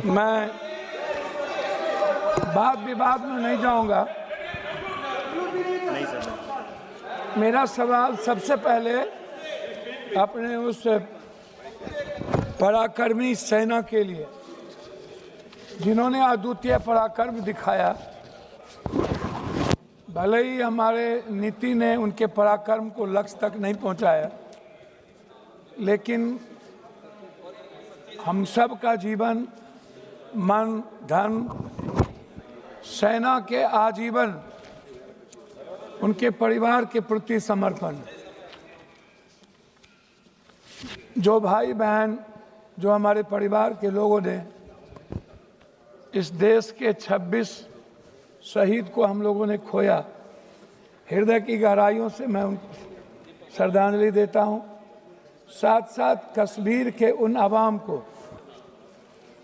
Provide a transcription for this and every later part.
मैं वाद विवाद में नहीं जाऊंगा। नहीं सर, मेरा सवाल सबसे पहले अपने उस पराक्रमी सेना के लिए जिन्होंने अद्वितीय पराक्रम दिखाया। भले ही हमारे नीति ने उनके पराक्रम को लक्ष्य तक नहीं पहुंचाया, लेकिन हम सब का जीवन, मन, धन, सेना के आजीवन उनके परिवार के प्रति समर्पण। जो भाई बहन, जो हमारे परिवार के लोगों ने इस देश के 26 शहीद को हम लोगों ने खोया, हृदय की गहराइयों से मैं उनको श्रद्धांजलि देता हूं। साथ साथ कश्मीर के उन अवाम को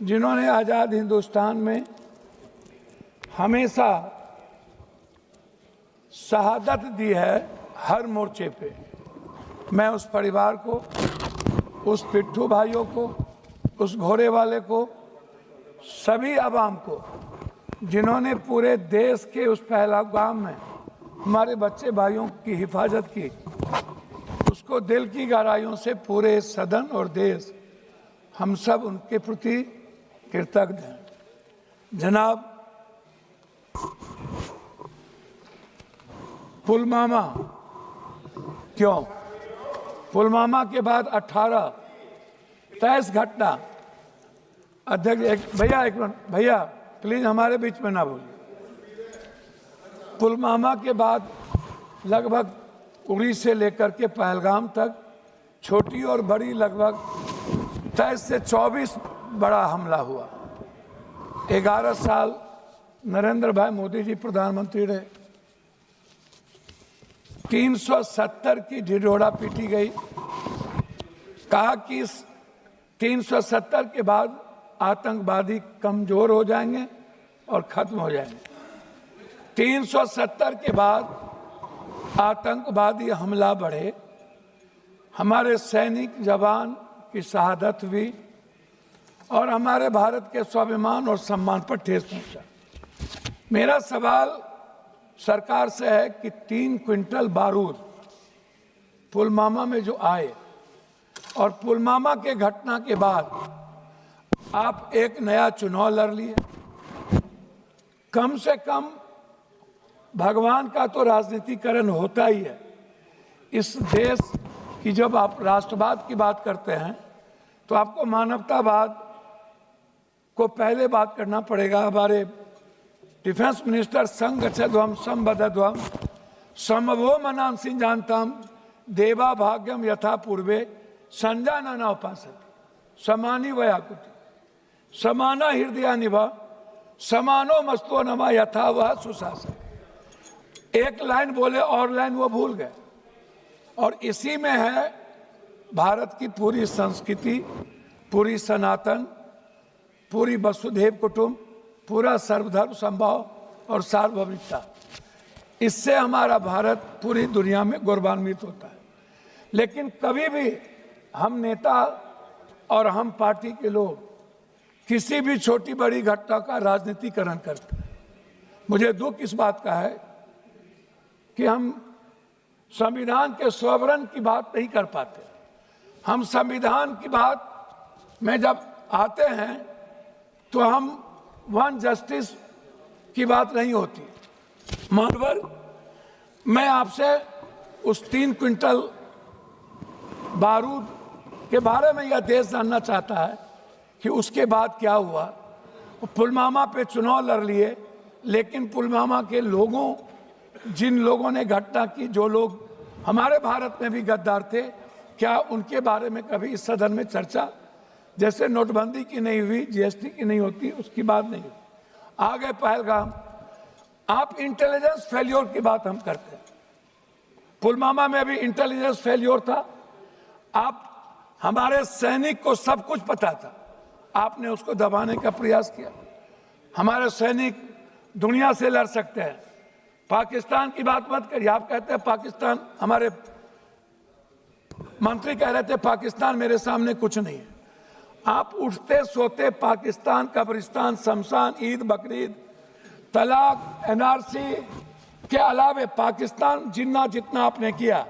जिन्होंने आज़ाद हिंदुस्तान में हमेशा शहादत दी है हर मोर्चे पे, मैं उस परिवार को, उस पिट्ठू भाइयों को, उस घोड़े वाले को, सभी अवाम को जिन्होंने पूरे देश के उस पहलगाम में हमारे बच्चे भाइयों की हिफाजत की, उसको दिल की गहराइयों से पूरे सदन और देश, हम सब उनके प्रति कृतज्ञ हैं। जनाब, पुलवामा क्यों? पुलवामा के बाद 18 23 घटना। अध्यक्ष भैया, एक मिनट भैया, प्लीज हमारे बीच में ना बोलिए। पुलवामा के बाद लगभग उड़ी से लेकर के पहलगाम तक छोटी और बड़ी लगभग 23 से 24 बड़ा हमला हुआ। 11 साल नरेंद्र भाई मोदी जी प्रधानमंत्री रहे। 370 की ढिढोरा पीटी गई। कहा कि इस 370 के बाद आतंकवादी कमजोर हो जाएंगे और खत्म हो जाएंगे। 370 के बाद आतंकवादी हमला बढ़े, हमारे सैनिक जवान की शहादत हुई और हमारे भारत के स्वाभिमान और सम्मान पर ठेस पहुंचा। मेरा सवाल सरकार से है कि 3 क्विंटल बारूद पुलवामा में जो आए और पुलवामा के घटना के बाद आप एक नया चुनाव लड़ लिए, कम से कम भगवान का तो राजनीतिकरण होता ही है। इस देश की जब आप राष्ट्रवाद की बात करते हैं तो आपको मानवतावाद को पहले बात करना पड़ेगा। हमारे डिफेंस मिनिस्टर संगच्छध्वम संबद्धध्वम समवो मनांसि जानताम देवा भाग्यम यथा पूर्वे संजानना उपासते समानी वयाकुति समाना हृदया निभा समानो मस्तो नमा यथा वह सुशासन। एक लाइन बोले और लाइन वो भूल गए। और इसी में है भारत की पूरी संस्कृति, पूरी सनातन, पूरी वसुधैव कुटुंब, पूरा सर्वधर्म संभाव और सार्वभौमिकता। इससे हमारा भारत पूरी दुनिया में गौरवान्वित होता है। लेकिन कभी भी हम नेता और हम पार्टी के लोग किसी भी छोटी बड़ी घटना का राजनीतिकरण करते हैं। मुझे दुख इस बात का है कि हम संविधान के सॉवरन की बात नहीं कर पाते। हम संविधान की बात में जब आते हैं तो हम वन जस्टिस की बात नहीं होती। मानवर, मैं आपसे उस 3 क्विंटल बारूद के बारे में यह देश जानना चाहता है कि उसके बाद क्या हुआ। पुलवामा पे चुनाव लड़ लिए, लेकिन पुलवामा के लोगों, जिन लोगों ने घटना की, जो लोग हमारे भारत में भी गद्दार थे, क्या उनके बारे में कभी इस सदन में चर्चा? जैसे नोटबंदी की नहीं हुई, जीएसटी की नहीं होती, उसकी बात नहीं हुई। आ गए पहलगाम। आप इंटेलिजेंस फेल्योर की बात हम करते हैं। पुलवामा में भी इंटेलिजेंस फेल्योर था। आप, हमारे सैनिक को सब कुछ पता था, आपने उसको दबाने का प्रयास किया। हमारे सैनिक दुनिया से लड़ सकते हैं। पाकिस्तान की बात मत करिए। आप कहते हैं पाकिस्तान, हमारे मंत्री कह रहे थे पाकिस्तान मेरे सामने कुछ नहीं है। आप उठते सोते पाकिस्तान, कब्रिस्तान, शमशान, ईद, बकरीद, तलाक, एनआरसी के अलावे पाकिस्तान जितना आपने किया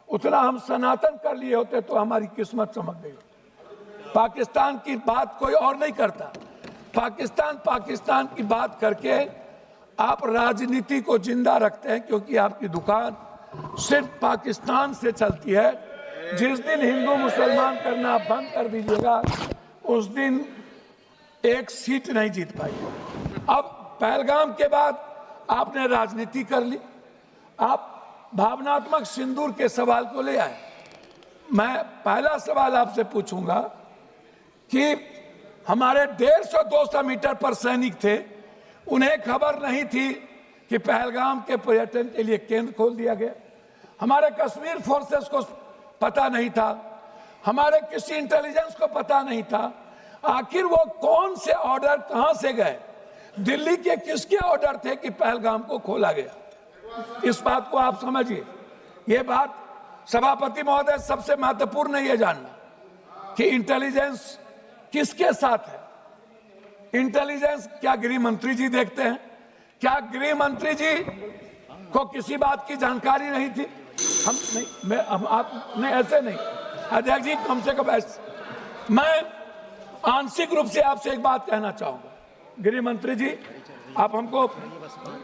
उतना हम सनातन कर लिए होते तो हमारी किस्मत चमक गई। पाकिस्तान की बात कोई और नहीं करता। पाकिस्तान की बात करके आप राजनीति को जिंदा रखते हैं, क्योंकि आपकी दुकान सिर्फ पाकिस्तान से चलती है। जिस दिन हिंदू मुसलमान करना बंद कर दीजिएगा उस दिन एक सीट नहीं जीत पाई। अब पहलगाम के बाद आपने राजनीति कर ली, आप भावनात्मक सिंदूर के सवाल को ले आए। मैं पहला सवाल आपसे पूछूंगा कि हमारे 150-200 मीटर पर सैनिक थे, उन्हें खबर नहीं थी कि पहलगाम के पर्यटन के लिए केंद्र खोल दिया गया। हमारे कश्मीर फोर्सेस को पता नहीं था, हमारे किसी इंटेलिजेंस को पता नहीं था। आखिर वो कौन से ऑर्डर कहां से गए, दिल्ली के किसके ऑर्डर थे कि पहलगाम को खोला गया? इस बात को आप समझिए। ये बात सभापति महोदय, सबसे महत्वपूर्ण है ये जानना कि इंटेलिजेंस किसके साथ है। इंटेलिजेंस क्या गृह मंत्री जी देखते हैं? क्या गृह मंत्री जी को किसी बात की जानकारी नहीं थी? हम नहीं, आप नहीं, ऐसे नहीं अध्यक्ष जी, कम से कम ऐसे। मैं आंशिक रूप से आपसे एक बात कहना चाहूंगा, गृह मंत्री जी, आप हमको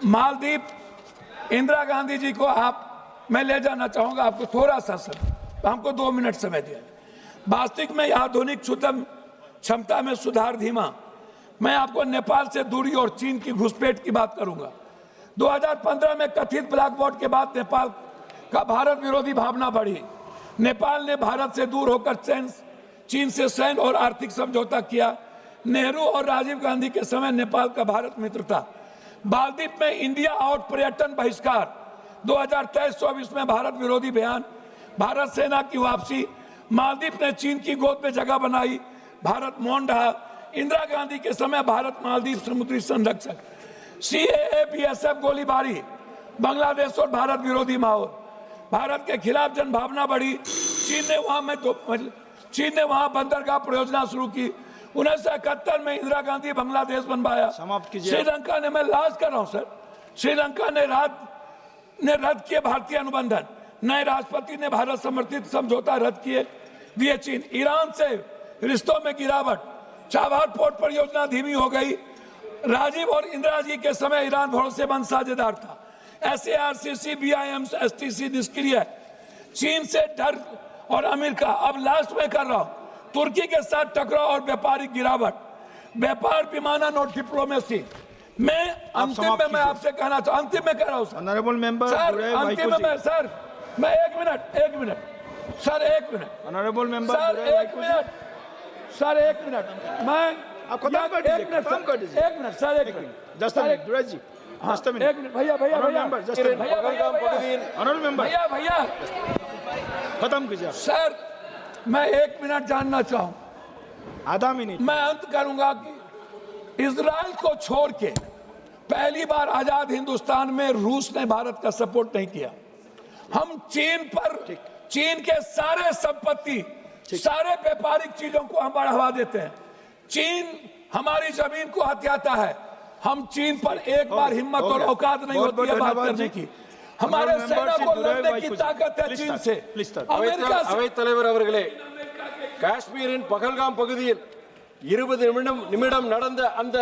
मालदीव इंदिरा गांधी जी को मैं ले जाना चाहूंगा। आपको थोड़ा सा समय, हमको 2 मिनट समय दिया। वास्तविक में आधुनिक सुतम क्षमता में सुधार धीमा। मैं आपको नेपाल से दूरी और चीन की घुसपैठ की बात करूंगा। 2015 में कथित ब्लैक बॉट के बाद नेपाल का भारत विरोधी भावना बढ़ी। नेपाल ने भारत से दूर होकर चीन से सैन्य और आर्थिक समझौता किया। नेहरू और राजीव गांधी के समय नेपाल का भारत मित्र था। मालदीव में इंडिया आउट पर्यटन बहिष्कार, 2023-24 में भारत विरोधी बयान, भारत सेना की वापसी, मालदीव ने चीन की गोद में जगह बनाई, भारत मौन रहा। इंदिरा गांधी के समय भारत मालदीव समुद्री संरक्षक, सीएए, बीएसएफ गोलीबारी, बांग्लादेश और भारत विरोधी माहौल, भारत के खिलाफ जनभावना बढ़ी। चीन ने वहां बंदरगाह परियोजना शुरू की। 1971 में इंदिरा गांधी बांग्लादेश बनवाया। श्रीलंका ने, मैं लाज कर रहा हूं सर, श्रीलंका ने रद्द किए भारतीय अनुबंधन। नए राष्ट्रपति ने भारत समर्थित समझौता रद्द किए दिए चीन। ईरान से रिश्तों में गिरावट, चाबहार पोर्ट परियोजना धीमी हो गई। राजीव और इंदिरा जी के समय ईरान भरोसेमंद साझेदार था। SARCC, BIM, STC निष्क्रिय। चीन से डर और अमेरिका, अब लास्ट में कर रहा हूं, तुर्की के साथ टकराव और व्यापारिक गिरावट, व्यापार, विमानन और डिप्लोमेसी। मैं अंतिम में मैं आपसे कहना चाहूँ, अंतिम में कह रहा हूँ सर, ऑनरेबल मेंबर सर, अंतिम में सर, मैं एक मिनट सर, एक मिनट ऑनरेबल मेंबर सर, एक मिनट सर, एक मिनट, मैं आप खत्म कर दीजिए, खत्म कर दीजिए। एक मिनट सर, एक minute, just a minute Durai ji, just a minute, एक मिनट भैया, ऑनरेबल मेंबर भैया खत्म कीजिए सर। मैं 1 मिनट जानना चाहूँ, आधा मिनट। मैं अंत करूंगा कि इजराइल को छोड़ के पहली बार आजाद हिंदुस्तान में रूस ने भारत का सपोर्ट नहीं किया। हम चीन के सारे संपत्ति, सारे व्यापारिक चीजों को हम बढ़ावा देते हैं। चीन हमारी जमीन को हथियाता है। हम चीन पर एक बार हिम्मत और औकात नहीं होती है बात करने की। हमारे सेना को लड़ने की ताकत है चीन से, अमेरिका से। அவைத் தலைவர் அவர்களே, காஷ்மீரின் பகல்காம் பகுதியில் 20 நிமிடம் நடந்த அந்த